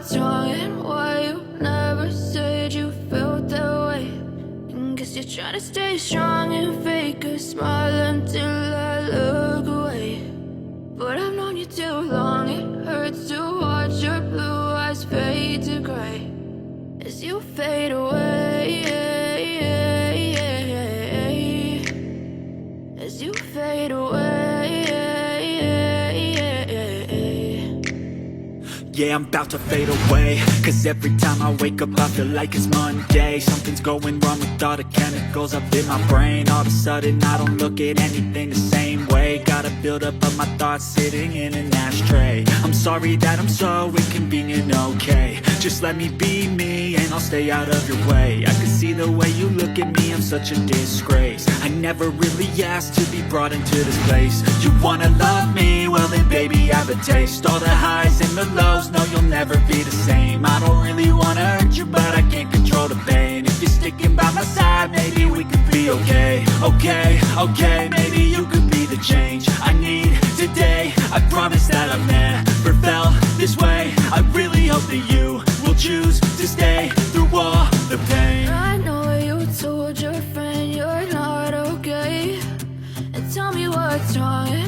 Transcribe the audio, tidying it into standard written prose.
what's wrong and why you never said you felt that way. Guess you're trying to stay strong and fake a smile until I look away. But I've known you too long, it hurts to watch your blue eyes fade to gray as you fade away, as you fade away. Yeah, I'm about to fade away, cause every time I wake up I feel like it's Monday. Something's going wrong with all the chemicals up in my brain. All of a sudden I don't look at anything the same way. Got a buildup of my thoughts sitting in an ashtray. I'm sorry that I'm so inconvenient, okay. Just let me be me and I'll stay out of your way. I can see the way you look at me, I'm such a disgrace. I never really asked to be brought into this place. You wanna love me? Well then baby I have a taste. All the highs and the lows, no you'll never be the same. I don't really wanna hurt you but I can't control the pain. If you're sticking by my side maybe we could be okay. Okay, maybe you could be the change I need today. I promise that I've never felt this way. I really hope that you will choose to stay through all the pain. I know you told your friend you're not okay, and tell me what's wrong.